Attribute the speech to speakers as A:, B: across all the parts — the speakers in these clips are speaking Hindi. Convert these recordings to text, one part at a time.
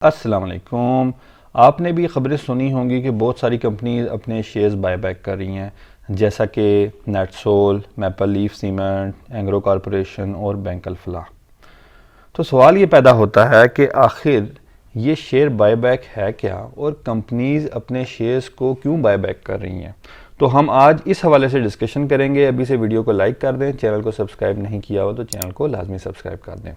A: अस्सलाम वालेकुम। आपने भी ख़बरें सुनी होंगी कि बहुत सारी कंपनीज अपने शेयर्स बायबैक कर रही हैं, जैसा कि NetSol, maple leaf cement, Engro corporation और बैंक अल-फलाह। तो सवाल ये पैदा होता है कि आखिर ये शेयर बायबैक है क्या और कंपनीज अपने शेयर्स को क्यों बायबैक कर रही हैं। तो हम आज इस हवाले से डिस्कशन करेंगे। अभी से वीडियो को लाइक कर दें, चैनल को सब्सक्राइब नहीं किया हो तो चैनल को लाजमी सब्सक्राइब कर दें।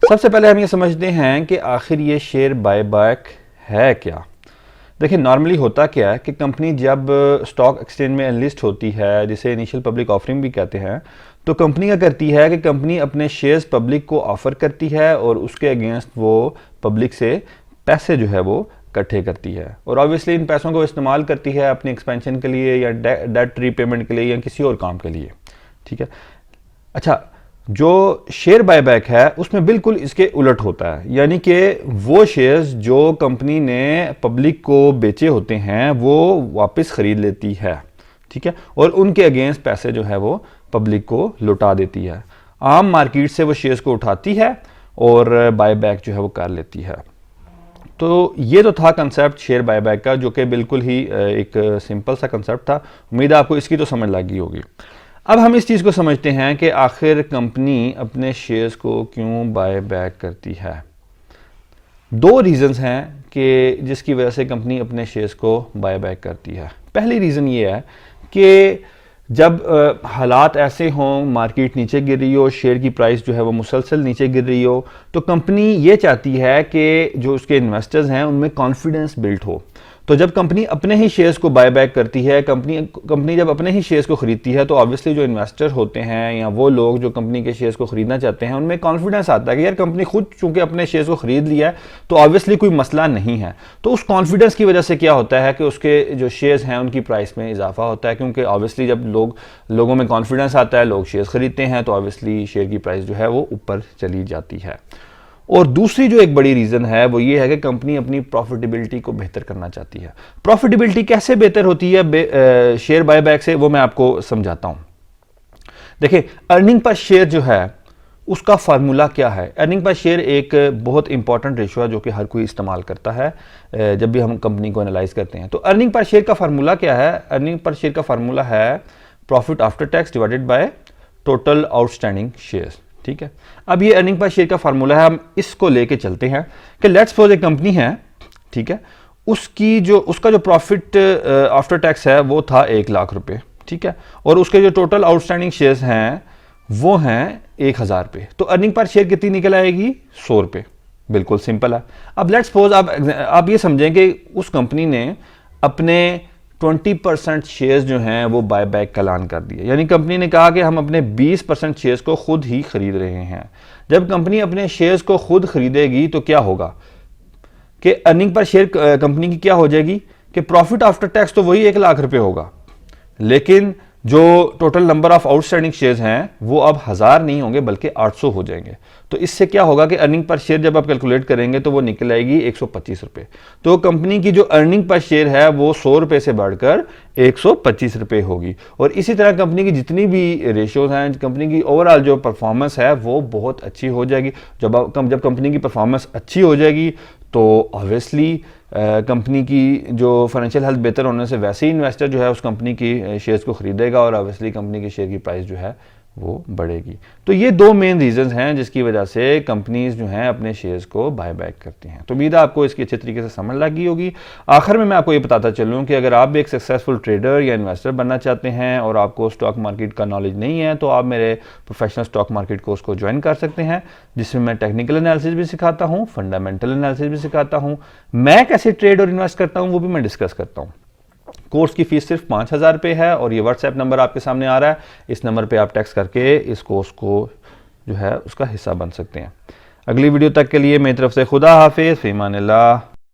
A: सबसे पहले हम ये समझते हैं कि आखिर ये शेयर बायबैक है क्या। देखिए, नॉर्मली होता क्या है कि कंपनी जब स्टॉक एक्सचेंज में एनलिस्ट होती है, जिसे इनिशियल पब्लिक ऑफरिंग भी कहते हैं, तो कंपनी क्या करती है कि कंपनी अपने शेयर्स पब्लिक को ऑफर करती है और उसके अगेंस्ट वो पब्लिक से पैसे जो है वो इकट्ठे करती है और ऑब्वियसली इन पैसों को इस्तेमाल करती है अपनी एक्सपेंशन के लिए या डेट रीपेमेंट के लिए या किसी और काम के लिए। ठीक है। अच्छा, जो शेयर बायबैक है उसमें बिल्कुल इसके उलट होता है, यानी कि वो शेयर्स जो कंपनी ने पब्लिक को बेचे होते हैं वो वापस खरीद लेती है। ठीक है। और उनके अगेंस्ट पैसे जो है वो पब्लिक को लौटा देती है। आम मार्केट से वो शेयर्स को उठाती है और बायबैक जो है वो कर लेती है। तो ये तो था कंसेप्ट शेयर बायबैक का, जो कि बिल्कुल ही एक सिंपल सा कंसेप्ट था। उम्मीद है आपको इसकी तो समझ लगी होगी। अब हम इस चीज़ को समझते हैं कि आखिर कंपनी अपने शेयर्स को क्यों बाय बैक करती है। दो रीज़न्स हैं कि जिसकी वजह से कंपनी अपने शेयर्स को बाय बैक करती है। पहली रीज़न ये है कि जब हालात ऐसे हों, मार्केट नीचे गिर रही हो, शेयर की प्राइस जो है वो मुसलसल नीचे गिर रही हो, तो कंपनी ये चाहती है कि जो उसके इन्वेस्टर्स हैं उनमें कॉन्फिडेंस बिल्ड हो। तो जब कंपनी अपने ही शेयर्स को बाय बैक करती है, कंपनी जब अपने ही शेयर्स को खरीदती है, तो ऑब्वियसली जो इन्वेस्टर होते हैं या वो लोग जो कंपनी के शेयर्स को खरीदना चाहते हैं, उनमें कॉन्फिडेंस आता है कि यार कंपनी खुद चूंकि अपने शेयर्स को खरीद लिया है तो ऑब्वियसली कोई मसला नहीं है। तो उस कॉन्फिडेंस की वजह से क्या होता है कि उसके जो शेयर्स हैं उनकी प्राइस में इजाफा होता है, क्योंकि ऑब्वियसली जब लोगों में कॉन्फिडेंस आता है, लोग शेयर्स खरीदते हैं, तो ऑब्वियसली शेयर की प्राइस जो है वो ऊपर चली जाती है। और दूसरी जो एक बड़ी रीज़न है वो ये है कि कंपनी अपनी प्रॉफिटेबिलिटी को बेहतर करना चाहती है। प्रॉफिटेबिलिटी कैसे बेहतर होती है शेयर बायबैक से, वो मैं आपको समझाता हूँ। देखिए, अर्निंग पर शेयर जो है उसका फार्मूला क्या है। अर्निंग पर शेयर एक बहुत इंपॉर्टेंट रेशो है जो कि हर कोई इस्तेमाल करता है जब भी हम कंपनी को एनालाइज करते हैं। तो अर्निंग पर शेयर का फार्मूला क्या है। अर्निंग पर शेयर का फार्मूला है profit after tax divided by total outstanding shares. ठीक है। अब ये अर्निंग पर शेयर का फार्मूला है, हम इसको लेके चलते हैं कि लेट्स सपोज एक कंपनी है, ठीक है, उसका जो प्रॉफिट आफ्टर टैक्स है वो था 1 लाख रुपए। ठीक है। और उसके जो टोटल आउटस्टैंडिंग शेयर्स हैं वो हैं 1000 रुपये। तो अर्निंग पर शेयर कितनी निकल आएगी? 100 रुपये। बिल्कुल सिंपल है। अब लेट्स सपोज आप ये समझें कि उस कंपनी ने अपने 20% शेयर्स जो हैं वो बाय बैक का ऐलान कर दिया, यानी कंपनी ने कहा कि हम अपने 20% शेयर्स को खुद ही खरीद रहे हैं। जब कंपनी अपने शेयर्स को खुद खरीदेगी तो क्या होगा कि अर्निंग पर शेयर कंपनी की क्या हो जाएगी कि प्रॉफिट आफ्टर टैक्स तो वही 1 लाख रुपए होगा, लेकिन जो total number of outstanding shares हैं वो अब 1000 नहीं होंगे बल्कि 800 हो जाएंगे। तो इससे क्या होगा कि अर्निंग पर शेयर जब आप कैलकुलेट करेंगे तो वो निकल आएगी 125 रुपये। तो कंपनी की जो अर्निंग पर शेयर है वो 100 रुपये से बढ़कर 125 रुपये होगी। और इसी तरह कंपनी की जितनी भी रेशियोज हैं, कंपनी की ओवरऑल जो परफॉर्मेंस है वो बहुत अच्छी हो जाएगी। जब कंपनी की परफॉर्मेंस अच्छी हो जाएगी तो ऑब्वियसली कंपनी की जो फाइनेंशियल हेल्थ बेहतर होने से वैसे ही इन्वेस्टर जो है उस कंपनी की शेयर्स को खरीदेगा और ऑब्वियसली कंपनी की शेयर की प्राइस जो है वो बढ़ेगी। तो ये दो मेन रीजंस हैं जिसकी वजह से कंपनीज जो हैं अपने शेयर्स को बाय बैक करती हैं। तो उम्मीद है आपको इसकी अच्छे तरीके से समझ लगी होगी। आखिर में मैं आपको ये बताता चलूँ कि अगर आप भी एक सक्सेसफुल ट्रेडर या इन्वेस्टर बनना चाहते हैं और आपको स्टॉक मार्केट का नॉलेज नहीं है तो आप मेरे प्रोफेशनल स्टॉक मार्केट कोर्स को ज्वाइन कर सकते हैं, जिसमें मैं टेक्निकल एनालिसिस भी सिखाता हूँ, फंडामेंटल एनालिसिस भी सिखाता हूँ, मैं कैसे ट्रेड और इन्वेस्ट करता हूँ वो भी मैं डिस्कस करता हूँ। कोर्स की फीस सिर्फ 5000 रुपये है और ये व्हाट्सएप नंबर आपके सामने आ रहा है। इस नंबर पे आप टेक्स्ट करके इस कोर्स को जो है उसका हिस्सा बन सकते हैं। अगली वीडियो तक के लिए मेरी तरफ से खुदा हाफिज़, फ़ी अमानिल्लाह।